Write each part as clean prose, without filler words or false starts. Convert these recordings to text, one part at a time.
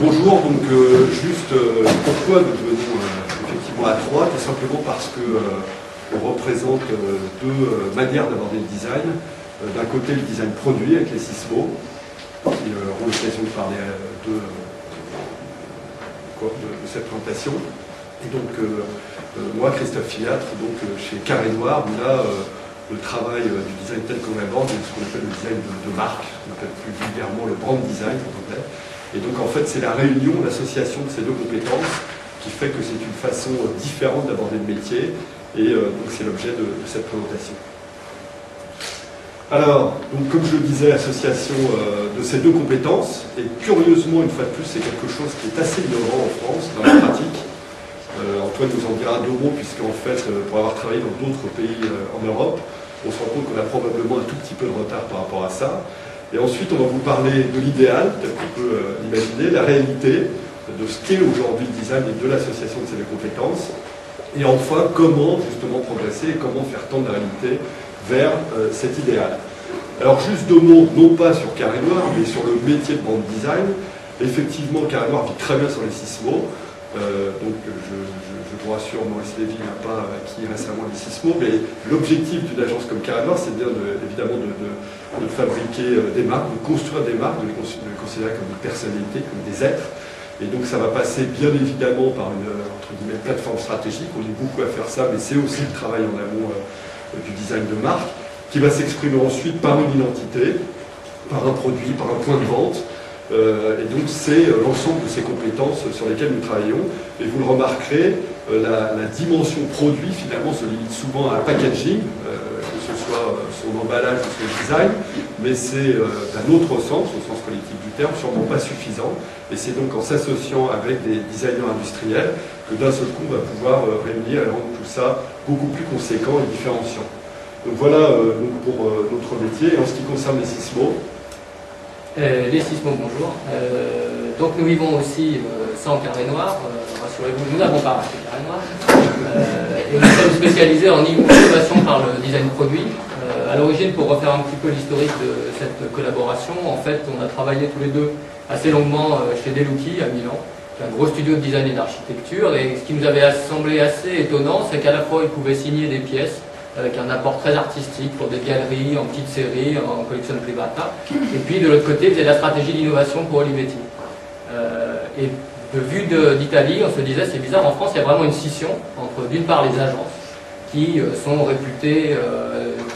Bonjour, donc pourquoi nous venons effectivement à Troyes? Tout simplement parce que on représente deux manières d'aborder le design. D'un côté, le design produit avec les Sismo, qui auront l'occasion de parler de cette présentation. Et donc, moi, Christophe Filâtre, chez Carré Noir, où là, le travail du design tel qu'on l'aborde, c'est ce qu'on appelle le design de marque, on appelle plus vulgairement le brand design en anglais. Et donc, en fait, c'est la réunion, l'association de ces deux compétences qui fait que c'est une façon différente d'aborder le métier. Et donc, c'est l'objet de cette présentation. Alors, donc, comme je le disais, l'association de ces deux compétences, et curieusement, une fois de plus, c'est quelque chose qui est assez innovant en France, dans la pratique. Antoine nous en dira deux mots, puisqu'en fait, pour avoir travaillé dans d'autres pays en Europe, on se rend compte qu'on a probablement un tout petit peu de retard par rapport à ça. Et ensuite, on va vous parler de l'idéal, tel qu'on peut l'imaginer, la réalité, de ce qu'est aujourd'hui le design et de l'association de ces deux compétences. Et enfin, comment justement progresser et comment faire tendre la réalité vers cet idéal. Alors, juste deux mots, non pas sur Carré Noir, mais sur le métier de brand design. Effectivement, Carré Noir vit très bien sur les Sismo. Je vous rassure, Maurice Lévy n'a pas acquis récemment les Sismo, mais l'objectif d'une agence comme Carré Noir, c'est bien évidemment de fabriquer des marques, de construire des marques, de les considérer comme des personnalités, comme des êtres. Et donc ça va passer bien évidemment par une entre guillemets, plateforme stratégique. On est beaucoup à faire ça, mais c'est aussi le travail en amont du design de marque, qui va s'exprimer ensuite par une identité, par un produit, par un point de vente. Et donc c'est l'ensemble de ces compétences sur lesquelles nous travaillons. Et vous le remarquerez, la dimension produit finalement se limite souvent à un packaging, que ce soit son emballage ou son design, mais c'est d'un autre sens, au sens politique du terme, sûrement pas suffisant. Et c'est donc en s'associant avec des designers industriels que d'un seul coup on va pouvoir réunir et rendre tout ça beaucoup plus conséquent et différenciant. Donc voilà pour notre métier. Et en ce qui concerne les Sismo, les Sismo, bonjour. Donc nous vivons aussi sans Carré Noir, rassurez-vous, nous n'avons pas racheté Carré Noir. Et nous sommes spécialisés en innovation par le design produit. À l'origine, pour refaire un petit peu l'historique de cette collaboration, en fait, on a travaillé tous les deux assez longuement chez Delucchi à Milan, qui est un gros studio de design et d'architecture. Et ce qui nous avait semblé assez étonnant, c'est qu'à la fois, ils pouvaient signer des pièces avec un apport très artistique pour des galeries en petites séries, en collection privata. Et puis de l'autre côté, c'est la stratégie d'innovation pour Olivetti. Et de vue d'Italie, on se disait, c'est bizarre, en France, il y a vraiment une scission entre d'une part les agences, qui sont réputées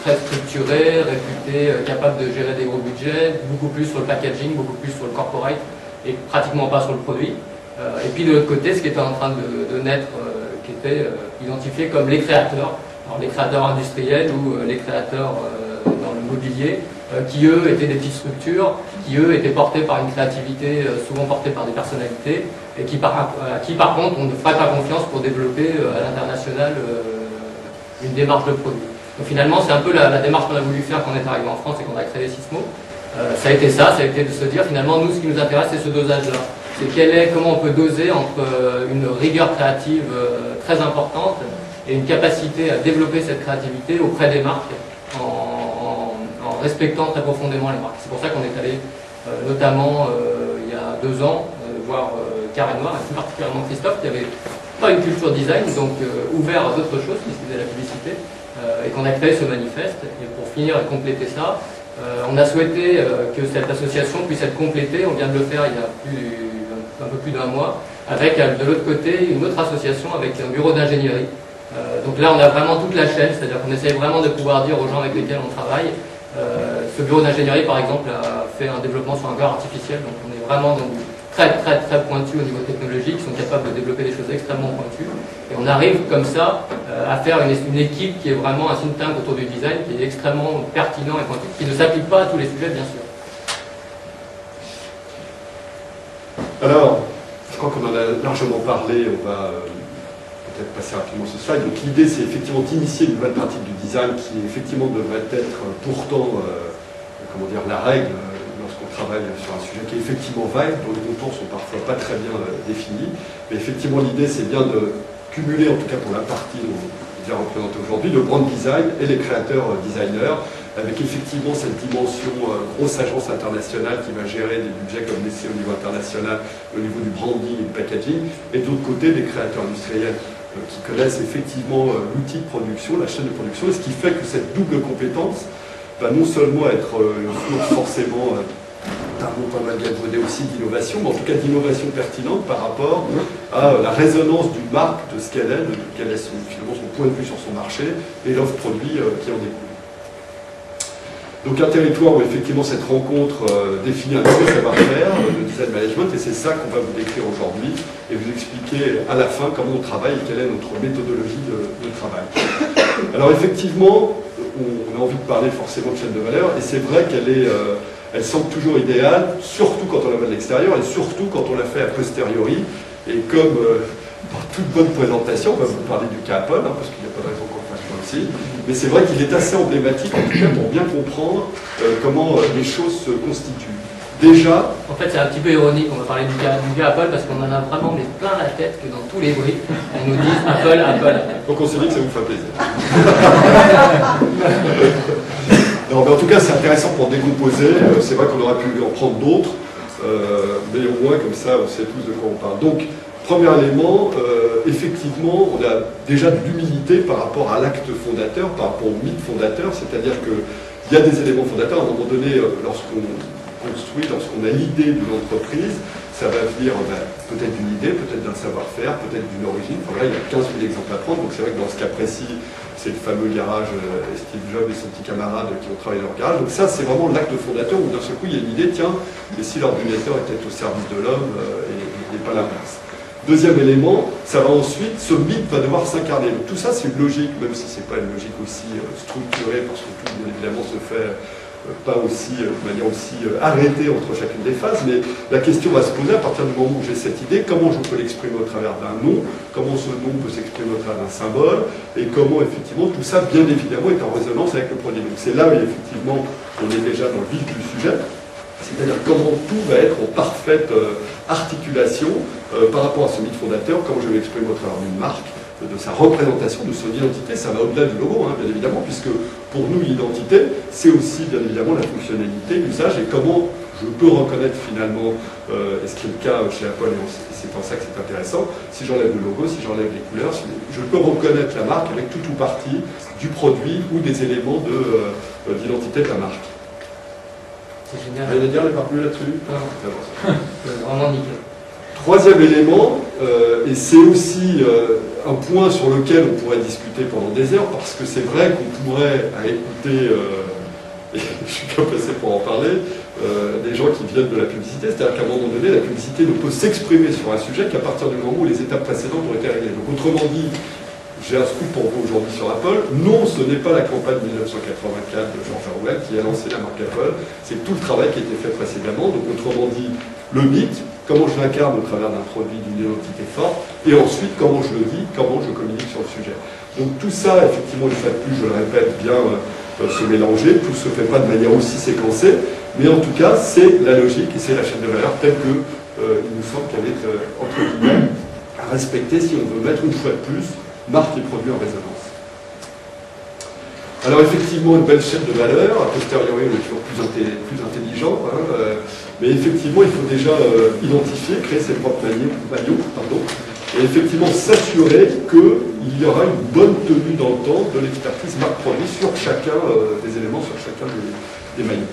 très structurées, réputées capables de gérer des gros budgets, beaucoup plus sur le packaging, beaucoup plus sur le corporate, et pratiquement pas sur le produit. Et puis de l'autre côté, ce qui était en train de naître, qui était identifié comme les créateurs, alors les créateurs industriels ou les créateurs dans le mobilier, qui eux étaient des petites structures, qui eux étaient portés par une créativité souvent portée par des personnalités, et qui par contre on ne ferait pas confiance pour développer à l'international une démarche de produit. Donc finalement c'est un peu la démarche qu'on a voulu faire quand on est arrivé en France et qu'on a créé Sismo. Ça a été de se dire finalement nous ce qui nous intéresse c'est ce dosage-là. C'est comment on peut doser entre une rigueur créative très importante et une capacité à développer cette créativité auprès des marques en respectant très profondément les marques. C'est pour ça qu'on est allé notamment il y a 2 ans voir Carré Noir, et plus particulièrement Christophe, qui avait pas une culture design, donc ouvert à d'autres choses, puisqu'il faisait la publicité, et qu'on a créé ce manifeste. Et pour finir et compléter ça, on a souhaité que cette association puisse être complétée, on vient de le faire il y a un peu plus d'1 mois, avec de l'autre côté une autre association avec un bureau d'ingénierie. Donc là on a vraiment toute la chaîne, c'est-à-dire qu'on essaye vraiment de pouvoir dire aux gens avec lesquels on travaille. Ce bureau d'ingénierie par exemple a fait un développement sur un cœur artificiel, donc on est vraiment dans très pointu au niveau technologique, qui sont capables de développer des choses extrêmement pointues. Et on arrive comme ça à faire une équipe qui est vraiment un think tank autour du design, qui est extrêmement pertinent et pointu, qui ne s'applique pas à tous les sujets bien sûr. Alors, je crois qu'on en a largement parlé, on va peut-être passer rapidement ce slide. Donc l'idée c'est effectivement d'initier une nouvelle pratique du design qui effectivement devrait être pourtant comment dire, la règle lorsqu'on travaille sur un sujet qui est effectivement vague, dont les contours sont parfois pas très bien définis. Mais effectivement l'idée c'est bien de cumuler, en tout cas pour la partie dont on vient représenter aujourd'hui, le brand design et les créateurs designers, avec effectivement cette dimension grosse agence internationale qui va gérer des budgets comme l'essai au niveau international, au niveau du branding et du packaging, et de l'autre côté des créateurs industriels qui connaissent effectivement l'outil de production, la chaîne de production, et ce qui fait que cette double compétence va non seulement être forcément un mot pas mal galvaudé aussi d'innovation, mais en tout cas d'innovation pertinente par rapport à la résonance d'une marque, de ce qu'elle est, de quel est finalement son point de vue sur son marché et l'offre produit qui en découle. Donc un territoire où effectivement cette rencontre définit un nouveau savoir-faire, le design management, et c'est ça qu'on va vous décrire aujourd'hui et vous expliquer à la fin comment on travaille et quelle est notre méthodologie de travail. Alors effectivement, on a envie de parler forcément de chaîne de valeur, et c'est vrai qu'elle est, elle semble toujours idéale, surtout quand on la voit de l'extérieur et surtout quand on la fait a posteriori. Et comme dans toute bonne présentation, on va vous parler du cas Apple, parce qu'il n'y a pas de raison qu'on le fasse pas aussi. Mais c'est vrai qu'il est assez emblématique, en tout cas, pour bien comprendre comment les choses se constituent. Déjà... En fait, c'est un petit peu ironique, on va parler du cas Apple, parce qu'on en a vraiment mais plein la tête que dans tous les bruits, on nous dit Apple, Apple, Apple. Donc on s'est dit que ça vous ferait plaisir. Non, mais en tout cas, c'est intéressant pour décomposer. C'est vrai qu'on aurait pu en prendre d'autres, mais au moins, comme ça, on sait tous de quoi on parle. Donc, premier élément, effectivement, on a déjà de l'humilité par rapport à l'acte fondateur, par rapport au mythe fondateur, c'est-à-dire qu'il y a des éléments fondateurs. À un moment donné, lorsqu'on construit, lorsqu'on a l'idée d'une entreprise, ça va venir peut-être d'une idée, peut-être d'un savoir-faire, peut-être d'une origine. Enfin, là, il y a 15 000 exemples à prendre, donc c'est vrai que dans ce cas précis, c'est le fameux garage Steve Jobs et son petit camarade qui ont travaillé dans leur garage. Donc ça, c'est vraiment l'acte fondateur où d'un seul coup, il y a une idée, tiens, et si l'ordinateur était au service de l'homme et pas l'inverse. Deuxième élément, ça va ensuite, ce mythe va devoir s'incarner. Donc tout ça, c'est une logique, même si ce n'est pas une logique aussi structurée, parce que tout, bien évidemment, se fait pas aussi, de manière aussi arrêtée entre chacune des phases, mais la question va se poser à partir du moment où j'ai cette idée, comment je peux l'exprimer au travers d'un nom, comment ce nom peut s'exprimer au travers d'un symbole, et comment effectivement tout ça, bien évidemment, est en résonance avec le produit. Donc c'est là où effectivement on est déjà dans le vif du sujet, c'est-à-dire comment tout va être en parfaite articulation par rapport à ce mythe fondateur, comment je vais l'exprimer au travers d'une marque, de sa représentation, de son identité. Ça va au-delà du logo, bien évidemment, puisque pour nous, l'identité, c'est aussi, bien évidemment, la fonctionnalité, l'usage, et comment je peux reconnaître finalement, et ce qui est le cas chez Apple, et c'est en ça que c'est intéressant, si j'enlève le logo, si j'enlève les couleurs, je peux reconnaître la marque avec tout ou partie du produit ou des éléments d'identité de la marque. C'est génial. Vous allez dire les partenaires là-dessus? Non. Vraiment nickel. Troisième élément, et c'est aussi un point sur lequel on pourrait discuter pendant des heures, parce que c'est vrai qu'on pourrait, à écouter, et je suis bien placé pour en parler, des gens qui viennent de la publicité, c'est-à-dire qu'à un moment donné, la publicité ne peut s'exprimer sur un sujet qu'à partir du moment où les étapes précédentes ont été réglées. Donc autrement dit, j'ai un scoop pour vous aujourd'hui sur Apple. Non, ce n'est pas la campagne 1984 de George Orwell qui a lancé la marque Apple, c'est tout le travail qui a été fait précédemment. Donc autrement dit, le mythe, comment je l'incarne au travers d'un produit, d'une identité forte, et ensuite comment je le vis, comment je communique sur le sujet. Donc tout ça, effectivement, une fois de plus, je le répète, vient se mélanger, tout ne se fait pas de manière aussi séquencée, mais en tout cas, c'est la logique et c'est la chaîne de valeur telle que il nous semble qu'elle est, entre guillemets, à respecter si on veut mettre une fois de plus marque et produit en résonance. Alors effectivement, une belle chaîne de valeur, a posteriori, on est toujours plus intelligent, mais effectivement, il faut déjà identifier, créer ses propres maillots, et effectivement s'assurer qu'il y aura une bonne tenue dans le temps de l'expertise marque-produit sur chacun des éléments, sur chacun des maillots.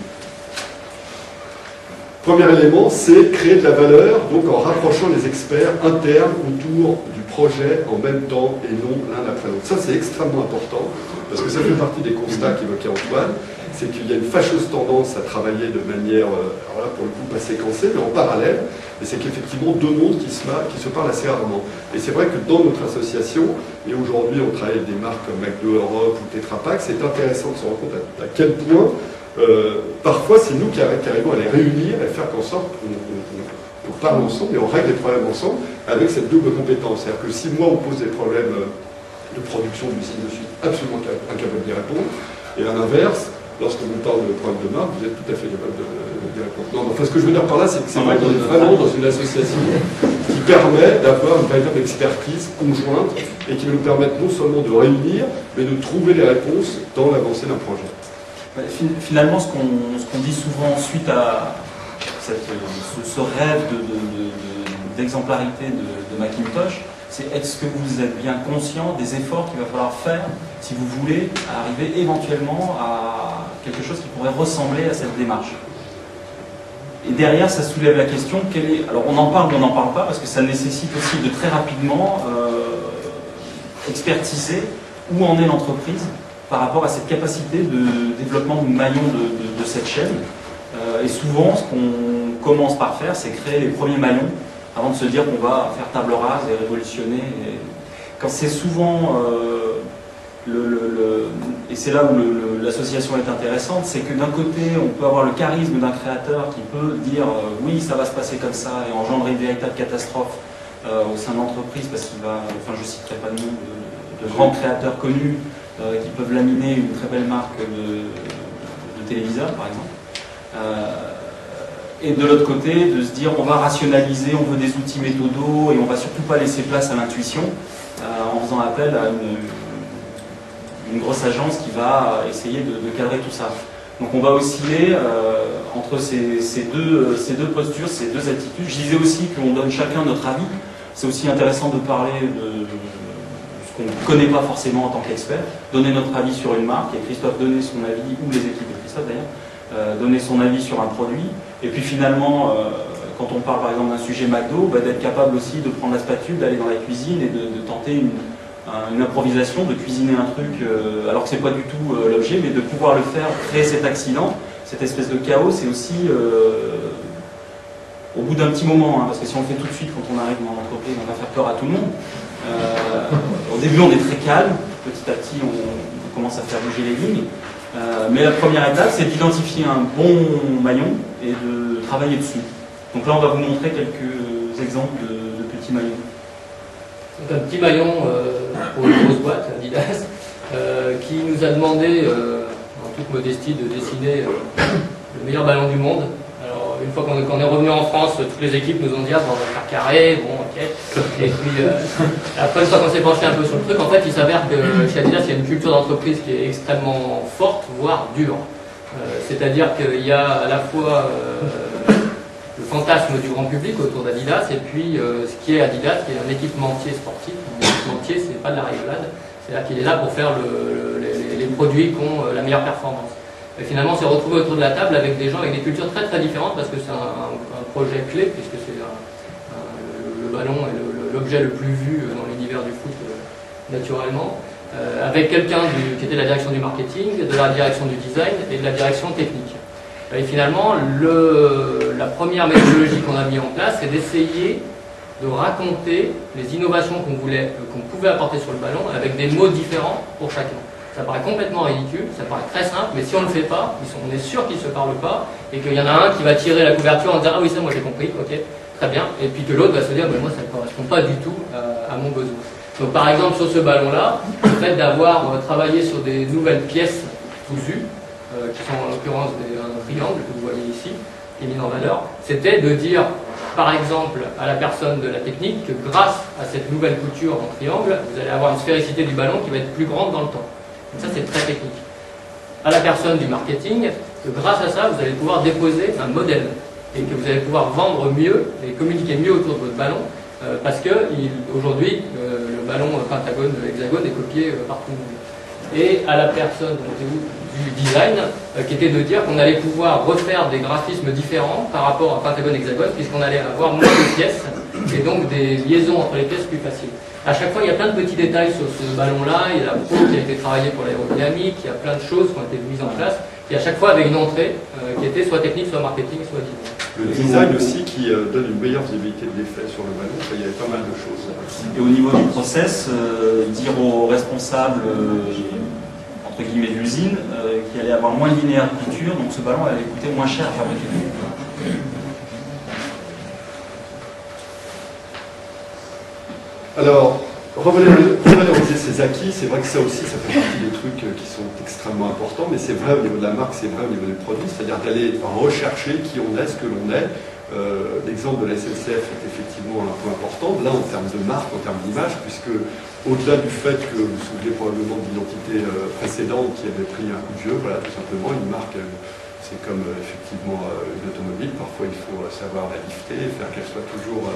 Premier élément, c'est créer de la valeur, donc en rapprochant les experts internes autour du projet en même temps et non l'un après l'autre. Ça, c'est extrêmement important, parce que ça fait partie des constats qu'évoquait Antoine, c'est qu'il y a une fâcheuse tendance à travailler de manière, alors là pour le coup pas séquencée, mais en parallèle, et c'est qu'effectivement deux mondes qui se parlent assez rarement. Et c'est vrai que dans notre association, et aujourd'hui on travaille avec des marques comme McDo Europe ou Tetra Pak, c'est intéressant de se rendre compte à quel point parfois c'est nous qui arrivons à les réunir et faire qu'en sorte qu'on parle ensemble et on règle les problèmes ensemble avec cette double compétence. C'est-à-dire que si moi on pose des problèmes de production d'usine, je suis absolument incapable d'y répondre, et à l'inverse, lorsque vous parlez de problèmes de marque, vous êtes tout à fait capable d'y répondre. Non, enfin, ce que je veux dire par là, c'est que c'est vrai qu'on est vraiment dans une association qui permet d'avoir une véritable expertise conjointe et qui va nous permettre non seulement de réunir, mais de trouver les réponses dans l'avancée d'un projet. Finalement, ce qu'on dit souvent suite à ce rêve d'exemplarité de Macintosh, c'est est-ce que vous êtes bien conscient des efforts qu'il va falloir faire si vous voulez arriver éventuellement à quelque chose qui pourrait ressembler à cette démarche. Et derrière, ça soulève la question, alors on en parle ou on n'en parle pas, parce que ça nécessite aussi de très rapidement expertiser où en est l'entreprise par rapport à cette capacité de développement du maillon de cette chaîne. Et souvent, ce qu'on commence par faire, c'est créer les premiers maillons avant de se dire qu'on va faire table rase et révolutionner. Quand c'est souvent, et c'est là où l'association est intéressante, c'est que d'un côté, on peut avoir le charisme d'un créateur qui peut dire oui, ça va se passer comme ça et engendrer une véritable catastrophe au sein de l'entreprise parce qu'il va, enfin je ne citerai pas de nom de grands créateurs connus qui peuvent laminer une très belle marque de téléviseur, par exemple. Et de l'autre côté, de se dire on va rationaliser, on veut des outils méthodaux et on va surtout pas laisser place à l'intuition en faisant appel à une grosse agence qui va essayer de cadrer tout ça. Donc on va osciller entre ces deux postures, ces deux attitudes. Je disais aussi qu'on donne chacun notre avis. C'est aussi intéressant de parler de ce qu'on ne connaît pas forcément en tant qu'expert, donner notre avis sur une marque, et Christophe donnait son avis, ou les équipes de Christophe d'ailleurs, donner son avis sur un produit. Et puis finalement, quand on parle par exemple d'un sujet McDo, d'être capable aussi de prendre la spatule, d'aller dans la cuisine et de tenter une improvisation, de cuisiner un truc, alors que c'est pas du tout l'objet, mais de pouvoir le faire, créer cet accident, cette espèce de chaos, c'est aussi au bout d'un petit moment, hein, parce que si on le fait tout de suite quand on arrive dans l'entreprise, on va faire peur à tout le monde. Au début on est très calme, petit à petit on commence à faire bouger les lignes. Mais la première étape, c'est d'identifier un bon maillon et de travailler dessus. Donc là, on va vous montrer quelques exemples de petits maillons. Donc un petit maillon pour une grosse boîte, Adidas, qui nous a demandé, en toute modestie, de dessiner le meilleur ballon du monde. Alors, une fois qu'on est revenu en France, toutes les équipes nous ont dit ah, bon, on va faire carré, bon, ok. Et puis, après, une fois qu'on s'est penché un peu sur le truc, en fait, il s'avère que chez Adidas, il y a une culture d'entreprise qui est extrêmement forte, voire dure. C'est-à-dire qu'il y a à la fois le fantasme du grand public autour d'Adidas et puis ce qui est Adidas, qui est un équipementier sportif. Un équipementier, c'est pas de la rigolade, c'est-à-dire qu'il est là pour faire les produits qui ont la meilleure performance. Et finalement, on s'est retrouvé autour de la table avec des gens avec des cultures très très différentes parce que c'est un projet clé, puisque c'est le ballon est l'objet le plus vu dans l'univers du foot naturellement, avec quelqu'un qui était de la direction du marketing, de la direction du design et de la direction technique. Et finalement, la première méthodologie qu'on a mis en place, c'est d'essayer de raconter les innovations qu'on pouvait apporter sur le ballon avec des mots différents pour chacun. Ça paraît complètement ridicule, ça paraît très simple, mais si on ne le fait pas, on est sûr qu'ils ne se parlent pas, et qu'il y en a un qui va tirer la couverture en disant « Ah oui, ça moi j'ai compris, ok, très bien », et puis que l'autre va se dire « Moi ça ne correspond pas du tout à mon besoin ». Donc par exemple sur ce ballon-là, le fait d'avoir travaillé sur des nouvelles pièces cousues, qui sont en l'occurrence un triangle que vous voyez ici, qui est mis en valeur, c'était de dire par exemple à la personne de la technique que grâce à cette nouvelle couture en triangle, vous allez avoir une sphéricité du ballon qui va être plus grande dans le temps. Donc ça c'est très technique. À la personne du marketing, que grâce à ça, vous allez pouvoir déposer un modèle et que vous allez pouvoir vendre mieux et communiquer mieux autour de votre ballon parce que aujourd'hui, le ballon pentagone, hexagone est copié par tout le monde. Et à la personne du design, qui était de dire qu'on allait pouvoir refaire des graphismes différents par rapport à pentagone, hexagone, puisqu'on allait avoir moins de pièces et donc des liaisons entre les pièces plus faciles. À chaque fois, il y a plein de petits détails sur ce ballon-là. Il y a la peau qui a été travaillée pour l'aérodynamique, il y a plein de choses qui ont été mises en place. Et à chaque fois, avec une entrée qui était soit technique, soit marketing, soit design. Le design aussi qui donne une meilleure visibilité de l'effet sur le ballon. Il y avait pas mal de choses. Et au niveau du process, dire aux responsables, entre guillemets, d'usine, qu'il allait avoir moins de linéaire de couture, donc ce ballon allait coûter moins cher à fabriquer. Alors, revaloriser ses acquis, c'est vrai que ça aussi, ça fait partie des trucs qui sont extrêmement importants, mais c'est vrai au niveau de la marque, c'est vrai au niveau des produits, c'est-à-dire d'aller rechercher qui on est, ce que l'on est, l'exemple de la SNCF est effectivement un point important, là en termes de marque, en termes d'image, puisque au-delà du fait que vous vous souvenez probablement de l'identité précédente qui avait pris un coup de vieux, voilà, tout simplement, une marque, c'est comme effectivement une automobile, parfois il faut savoir la lifter, faire qu'elle soit toujours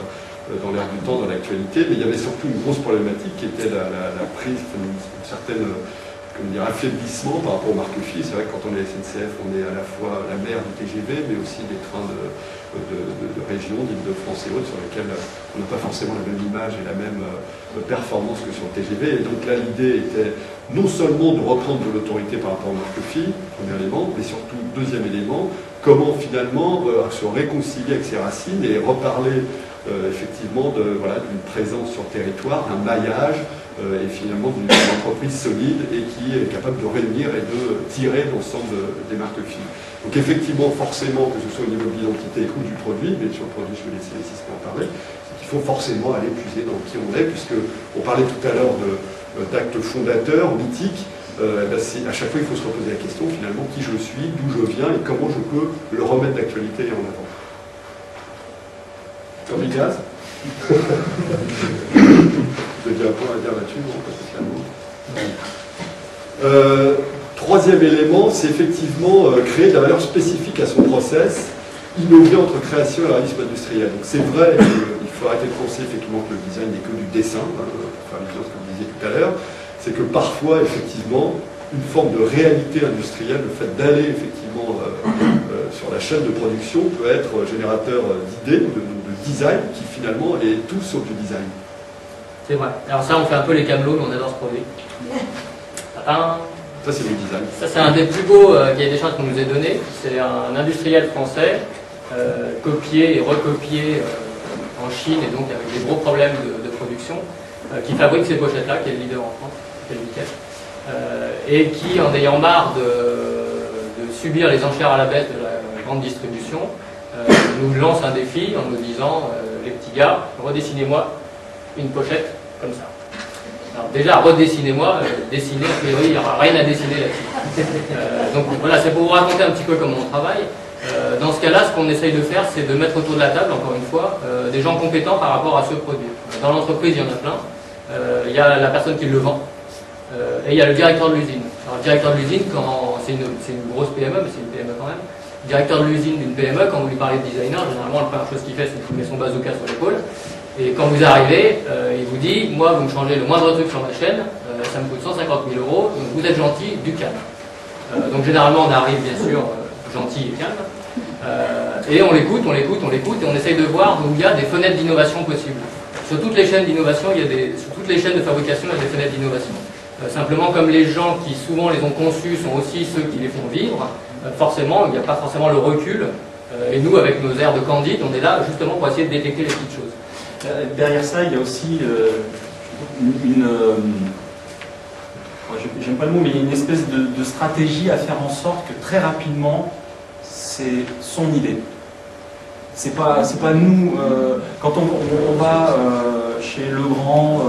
dans l'air du temps, dans l'actualité, mais il y avait surtout une grosse problématique qui était la prise d'une certaine affaiblissement par rapport aux marques filles. C'est vrai que quand on est SNCF, on est à la fois la mère du TGV, mais aussi des trains de région, d'Île-de-France et autres, sur lesquels on n'a pas forcément la même image et la même performance que sur le TGV. Et donc là, l'idée était non seulement de reprendre de l'autorité par rapport aux marques filles, premier élément, mais surtout, deuxième élément, comment finalement se réconcilier avec ses racines et reparler effectivement d'une présence sur le territoire, d'un maillage, et finalement d'une entreprise solide et qui est capable de réunir et de tirer l'ensemble des marques filles. Donc effectivement, forcément, que ce soit au niveau de l'identité ou du produit, mais sur le produit, je vais laisser les en parler, c'est qu'il faut forcément aller puiser dans qui on est, puisqu'on parlait tout à l'heure d'actes fondateurs, mythiques. À chaque fois, il faut se reposer la question, finalement, qui je suis, d'où je viens et comment je peux le remettre d'actualité en avant. Comme gaz. Vous avez un point à dire là-dessus, non, pas spécialement. Troisième élément, c'est effectivement créer de la valeur spécifique à son process, innover entre création et réalisme industriel. Donc c'est vrai qu'il faut arrêter de penser effectivement que le design n'est que du dessin, pour faire allusion à ce que vous disiez tout à l'heure, c'est que parfois, effectivement, une forme de réalité industrielle, le fait d'aller effectivement sur la chaîne de production peut être générateur d'idées, de design, qui finalement est tout sauf du design. C'est vrai. Alors ça, on fait un peu les camelots, mais on adore ce produit. Ça, c'est du design. Ça, c'est un des plus beaux cahiers des charges qu'on nous ait donné. C'est un industriel français, copié et recopié en Chine, et donc avec des gros problèmes de production, qui fabrique ces pochettes-là, qui est le leader en France, qui est le Vickers, et qui, en ayant marre de subir les enchères à la baisse de la grande distribution, nous lance un défi en nous disant les petits gars, redessinez-moi une pochette comme ça. Alors déjà, redessinez-moi, dessiner, a priori, il n'y aura rien à dessiner là-dessus. Donc voilà, c'est pour vous raconter un petit peu comment on travaille. Dans ce cas-là, ce qu'on essaye de faire, c'est de mettre autour de la table, encore une fois, des gens compétents par rapport à ce produit. Dans l'entreprise, il y en a plein. Il y a la personne qui le vend, et il y a le directeur de l'usine. Alors le directeur de l'usine, quand c'est une grosse PME, mais c'est une PME quand même, le directeur de l'usine d'une PME, quand vous lui parlez de designer, généralement, la première chose qu'il fait, c'est qu'il met son bazooka sur l'épaule. Et quand vous arrivez, il vous dit, moi, vous me changez le moindre truc sur ma chaîne, ça me coûte 150 000 €, donc vous êtes gentil, du calme. Donc généralement, on arrive, bien sûr, gentil et calme. Et on l'écoute, et on essaye de voir où il y a des fenêtres d'innovation possibles. Sur toutes les chaînes d'innovation, sur toutes les chaînes de fabrication, il y a des fenêtres d'innovation. Simplement, comme les gens qui souvent les ont conçus sont aussi ceux qui les font vivre, forcément, il n'y a pas forcément le recul. Et nous, avec nos airs de candide, on est là justement pour essayer de détecter les petites choses. Derrière ça, il y a aussi j'aime pas le mot, mais il y a une espèce de stratégie à faire en sorte que très rapidement, c'est son idée. C'est pas nous, quand on va chez Legrand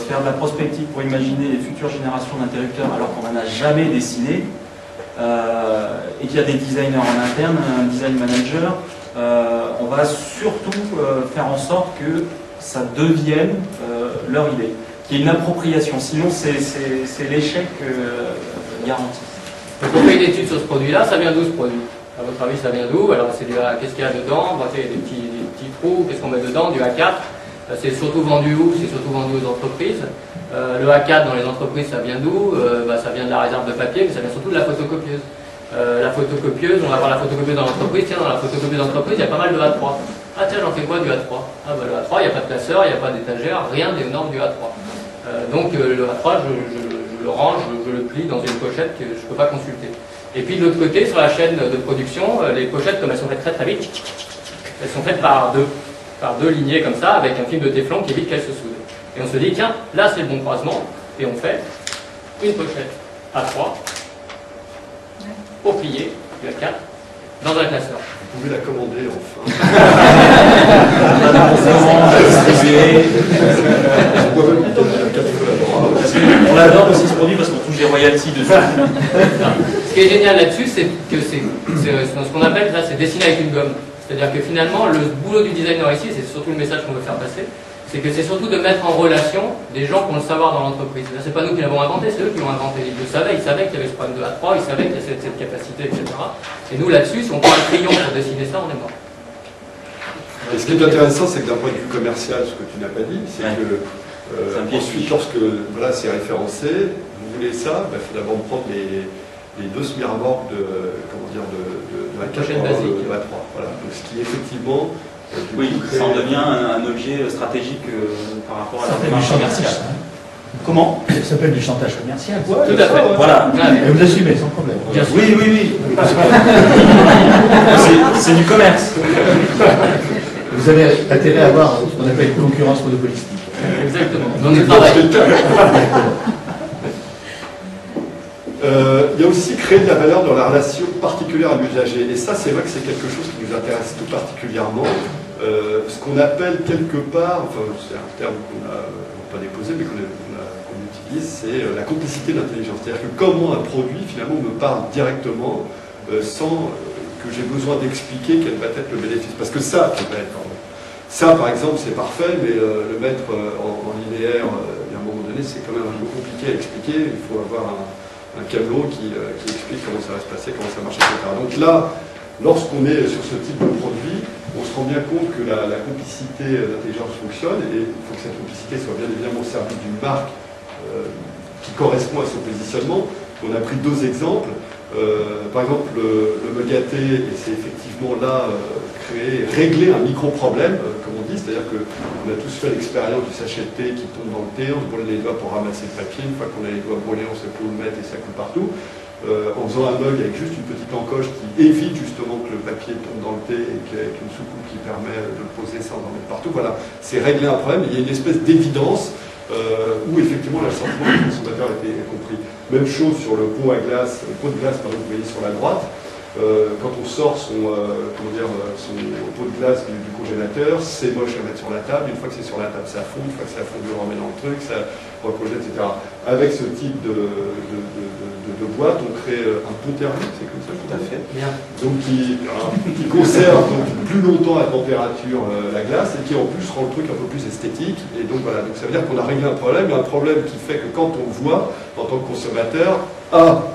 faire de la prospective pour imaginer les futures générations d'interrupteurs alors qu'on n'en a jamais dessiné, et qu'il y a des designers en interne, un design manager, on va surtout faire en sorte que ça devienne leur idée, qu'il y ait une appropriation, sinon c'est l'échec garanti. Donc on fait une étude sur ce produit-là, ça vient d'où ce produit? À votre avis, ça vient d'où? Alors, qu'est-ce qu'il y a dedans? Il y a des petits trous, qu'est-ce qu'on met dedans? Du A4. C'est surtout vendu où? C'est surtout vendu aux entreprises. Le A4 dans les entreprises, ça vient d'où? Ça vient de la réserve de papier, mais ça vient surtout de la photocopieuse. La photocopieuse, on va voir la photocopieuse dans l'entreprise. Tiens, dans la photocopieuse d'entreprise, il y a pas mal de A3. Ah tiens, j'en fais quoi du A3? Ah bah le A3, il n'y a pas de classeur, il n'y a pas d'étagère, rien des normes du A3. Donc le A3, je le range, je le plie dans une pochette que je ne peux pas consulter. Et puis de l'autre côté, sur la chaîne de production, les pochettes, comme elles sont faites très très vite, elles sont faites par deux lignées comme ça, avec un film de téflon qui évite qu'elles se soudent. Et on se dit, tiens, là c'est le bon croisement, et on fait une pochette A3, au plié, du A4, dans un classeur. Vous pouvez la commander enfin. On adore aussi ce produit parce qu'on touche des royalties dessus. Ce qui est génial là-dessus, c'est que c'est ce qu'on appelle, là, c'est dessiner avec une gomme. C'est-à-dire que finalement, le boulot du designer ici, c'est surtout le message qu'on veut faire passer, c'est que c'est surtout de mettre en relation des gens qui ont le savoir dans l'entreprise. C'est pas nous qui l'avons inventé, c'est eux qui l'ont inventé. Ils le savaient, ils savaient qu'il y avait ce problème de A3, ils savaient qu'il y avait cette capacité, etc. Et nous, là-dessus, si on prend un crayon pour dessiner ça, on est mort. Et ce qui est intéressant, c'est que d'un point de vue commercial, ce que tu n'as pas dit, c'est que ensuite, lorsque voilà, c'est référencé, vous voulez ça, il faut d'abord prendre les deux smirmorques de la 4 de la 3. Voilà. Donc, ce qui effectivement... Oui, ça en devient un objet stratégique par rapport à la démarche commerciale. Comment? Ça s'appelle du chantage commercial. Ouais, tout à fait. Voilà. Et vous assumez sans problème. Oui. C'est du commerce. Vous avez intérêt à avoir ce qu'on appelle une concurrence monopolistique. Exactement. On y travaille. Il y a aussi créer de la valeur dans la relation particulière à l'usager. Et ça, c'est vrai que c'est quelque chose qui nous intéresse tout particulièrement. Ce qu'on appelle quelque part, enfin, c'est un terme qu'on n'a pas déposé, mais qu'on utilise, c'est la complicité d'intelligence. C'est-à-dire que comment un produit, finalement, me parle directement sans que j'ai besoin d'expliquer quel va être le bénéfice. Parce que ça, par exemple, c'est parfait, mais le mettre en linéaire, à un moment donné, c'est quand même un peu compliqué à expliquer. Il faut avoir un tableau qui explique comment ça va se passer, comment ça marche, etc. Donc là, lorsqu'on est sur ce type de produit, on se rend bien compte que la complicité d'intelligence fonctionne, et il faut que cette complicité soit bien évidemment au service d'une marque qui correspond à son positionnement. On a pris deux exemples. Par exemple, le Megaté, et c'est effectivement là régler un micro-problème, comme on dit, c'est-à-dire qu'on a tous fait l'expérience du sachet de thé qui tombe dans le thé, on se brûle les doigts pour ramasser le papier, une fois qu'on a les doigts brûlés, on sait où le mettre et ça coule partout. En faisant un mug avec juste une petite encoche qui évite justement que le papier tombe dans le thé et avec une soucoupe qui permet de le poser sans en mettre partout. Voilà, c'est régler un problème. Il y a une espèce d'évidence où effectivement l'assentiment du consommateur a été compris. Même chose sur le pot de glace, pardon, vous voyez sur la droite. Quand on sort son pot de glace du congélateur, c'est moche à mettre sur la table. Une fois que c'est sur la table, ça fond. Une fois que ça fond, on remet dans le truc, ça recongèle, etc. Avec ce type de boîte, on crée un pot thermique, c'est comme ça. Tout à fait. Bien. Donc qui conserve donc, plus longtemps à température la glace et qui en plus rend le truc un peu plus esthétique. Et donc voilà, donc ça veut dire qu'on a réglé un problème, mais un problème qui fait que quand on voit en tant que consommateur,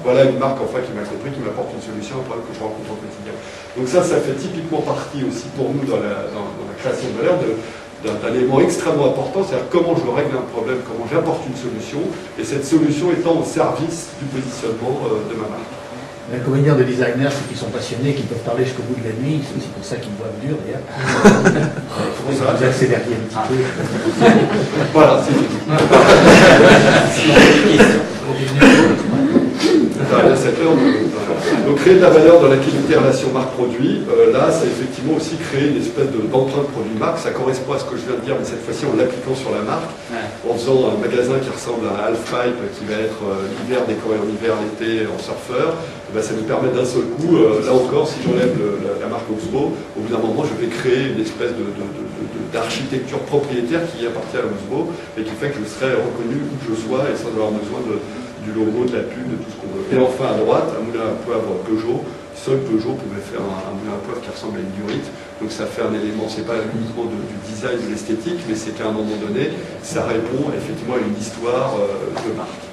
voilà une marque enfin qui m'a compris, qui m'apporte une solution à un problème que je rencontre au quotidien. Donc ça fait typiquement partie aussi pour nous dans la création de valeur d'un élément extrêmement important, c'est-à-dire comment je règle un problème, comment j'apporte une solution, et cette solution étant au service du positionnement de ma marque. L'inconvénient des designers, c'est qu'ils sont passionnés, qu'ils peuvent parler jusqu'au bout de la nuit, c'est aussi pour ça qu'ils boivent dur d'ailleurs. Il faudrait que vous accélériez un petit peu. Voilà, c'est tout. À 7 heures, donc créer de la valeur dans la qualité relation marque-produit, là c'est effectivement aussi créer une espèce d'empreinte produit-marque, ça correspond à ce que je viens de dire, mais cette fois-ci en l'appliquant sur la marque, en faisant un magasin qui ressemble à Half-Pipe, qui va être l'hiver décoré en hiver, l'été en surfeur, ça nous permet d'un seul coup, là encore, si j'enlève la marque Oxbow, au bout d'un moment je vais créer une espèce d'architecture propriétaire qui appartient à Oxbow et qui fait que je serai reconnu où que je sois et sans avoir besoin du logo, de la pub, de tout ce qu'on veut. Et enfin à droite, un moulin à poivre Peugeot. Seul Peugeot pouvait faire un moulin à poivre qui ressemble à une durite. Donc ça fait un élément, c'est pas uniquement du design, de l'esthétique, mais c'est qu'à un moment donné, ça répond effectivement à une histoire de marque.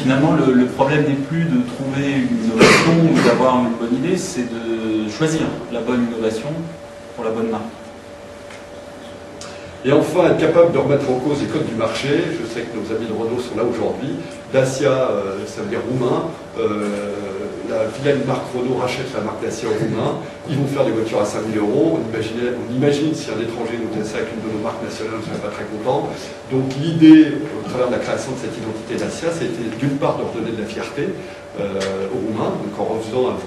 Finalement, le problème n'est plus de trouver une innovation ou d'avoir une bonne idée, c'est de choisir la bonne innovation pour la bonne marque. Et enfin, être capable de remettre en cause les codes du marché. Je sais que nos amis de Renault sont là aujourd'hui. Dacia, ça veut dire roumain. La vilaine marque Renault rachète la marque Dacia au roumain. Ils vont faire des voitures à 5 000 €. On imagine si un étranger nous faisait ça avec une de nos marques nationales, on ne serait pas très content. Donc l'idée, au travers de la création de cette identité Dacia, c'était d'une part de redonner de la fierté aux Roumains, donc en refaisant une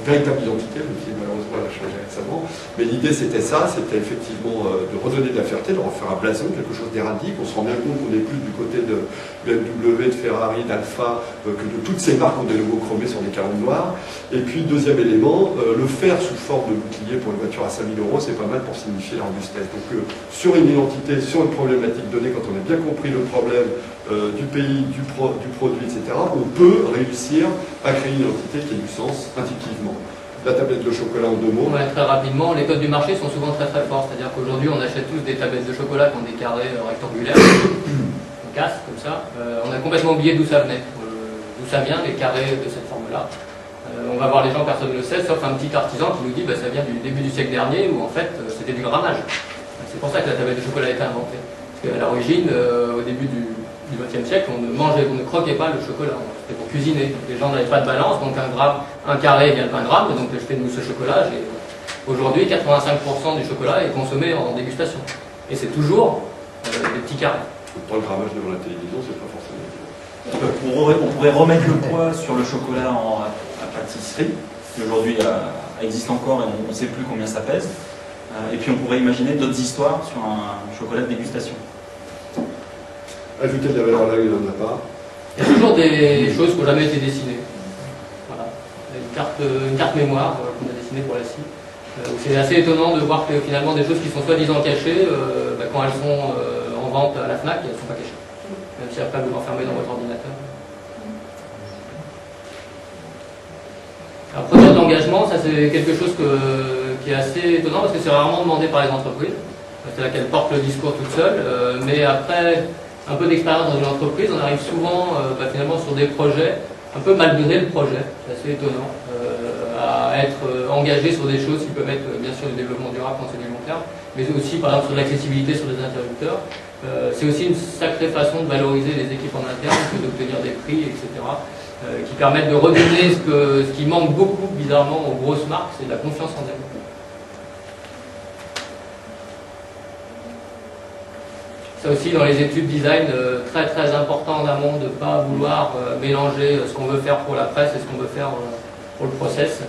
véritable identité, même si malheureusement elle a changé récemment. Mais l'idée c'était ça, c'était effectivement de redonner de la fierté, de refaire un blason, quelque chose d'héraldique. On se rend bien compte qu'on n'est plus du côté de BMW, de Ferrari, d'Alfa, que de toutes ces marques ont des logos chromés sur des carreaux noirs. Et puis deuxième élément, le faire sous forme de bouclier pour une voiture à 5 000 €, c'est pas mal pour signifier la robustesse. Donc sur une identité, sur une problématique donnée, quand on a bien compris le problème du pays, du produit, etc., on peut réussir à créer une identité qui ait du sens intuitivement. la tablette de chocolat en 2 mots. Ouais, très rapidement, les codes du marché sont souvent très très forts. C'est-à-dire qu'aujourd'hui, on achète tous des tablettes de chocolat qui ont des carrés rectangulaires. On casse comme ça. On a complètement oublié d'où ça venait, d'où ça vient, les carrés de cette forme-là. On va voir les gens, personne ne le sait, sauf un petit artisan qui nous dit bah, ça vient du début du siècle dernier où en fait c'était du grammage. C'est pour ça que la tablette de chocolat a été inventée. Parce qu'à l'origine, au début du XXe siècle, on ne croquait pas le chocolat. C'était pour cuisiner. Les gens n'avaient pas de balance, donc un carré égale 1 gramme, donc je fais une mousse au chocolat. Aujourd'hui, 85% du chocolat est consommé en dégustation. Et c'est toujours des petits carrés. Pour le grammage devant la télévision, c'est pas forcément. On pourrait remettre le poids sur le chocolat à pâtisserie, qui aujourd'hui existe encore et on ne sait plus combien ça pèse. Et puis on pourrait imaginer d'autres histoires sur un chocolat de dégustation. Ajouter de la valeur là où il n'en a pas. Il y a toujours des choses qui n'ont jamais été dessinées. Voilà. Une carte mémoire qu'on a dessinée pour la scie. C'est assez étonnant de voir que finalement des choses qui sont soi-disant cachées, quand elles sont en vente à la FNAC, elles ne sont pas cachées. Même si après vous l'enfermez dans votre ordinateur. Alors, preneur d'engagement, ça c'est quelque chose qui est assez étonnant parce que c'est rarement demandé par les entreprises. C'est-à-dire qu'elles portent le discours toutes seules, mais après un peu d'expérience dans une entreprise, on arrive souvent finalement sur des projets, un peu malgré le projet, c'est assez étonnant, à être engagé sur des choses qui peuvent être bien sûr du développement durable quand c'est du long terme, mais aussi par exemple sur l'accessibilité sur les interrupteurs. C'est aussi une sacrée façon de valoriser les équipes en interne, d'obtenir des prix, etc. Qui permettent de redonner ce qui manque beaucoup bizarrement aux grosses marques, c'est la confiance en elles. C'est aussi dans les études design très très important en amont de ne pas vouloir mélanger ce qu'on veut faire pour la presse et ce qu'on veut faire pour le process.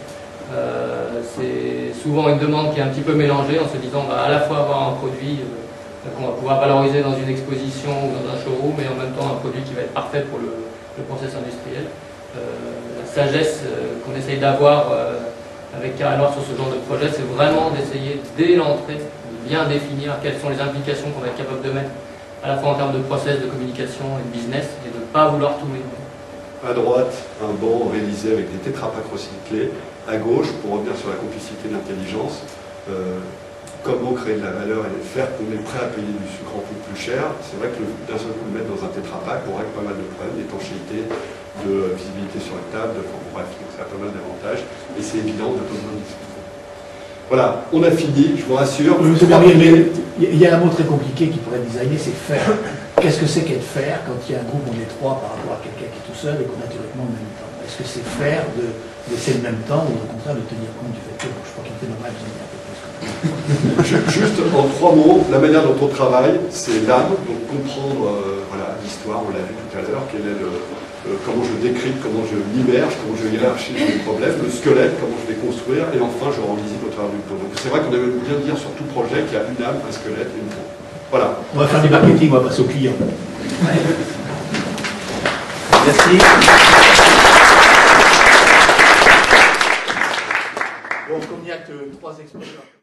C'est souvent une demande qui est un petit peu mélangée en se disant on va à la fois avoir un produit qu'on va pouvoir valoriser dans une exposition ou dans un showroom, mais en même temps un produit qui va être parfait pour le process industriel. La sagesse qu'on essaye d'avoir avec Carré-Noir sur ce genre de projet, c'est vraiment d'essayer dès l'entrée de bien définir quelles sont les implications qu'on va être capable de mettre à la fois en termes de process, de communication et de business, et de ne pas vouloir tout mélanger. À droite, un banc réalisé avec des tétrapacks recyclés. À gauche, pour revenir sur la complicité de l'intelligence, comment créer de la valeur et faire qu'on est prêt à payer du sucre en peu plus cher. C'est vrai que d'un seul coup, le mettre dans un tétrapack, on règle pas mal de problèmes, d'étanchéité, de visibilité sur la table, bref, donc ça a pas mal d'avantages. Et c'est évident, on a pas besoin de discuter. Voilà, on a fini, je vous rassure. Il y a un mot très compliqué qui pourrait designer, c'est faire. Qu'est-ce que c'est qu'être faire quand il y a un groupe, on est 3 par rapport à quelqu'un qui est tout seul et qu'on a théoriquement le même temps? Est-ce que c'est faire de laisser le même temps ou au contraire de tenir compte du fait que je crois qu'il était normal de dire un peu plus quand même. Juste en 3 mots, la manière dont on travaille, c'est l'âme, donc comprendre l'histoire, on l'a vu tout à l'heure, comment je décrypte, comment je l'immerge, comment je hiérarchise les problèmes, le squelette, comment je vais construire, et enfin je rends visible au travers du pot. Donc c'est vrai qu'on aime bien dire sur tout projet qu'il y a une âme, un squelette et une peau. Voilà. On va faire du marketing, on va passer aux clients. Merci. Bon, comme il n'y a que 3 exposants.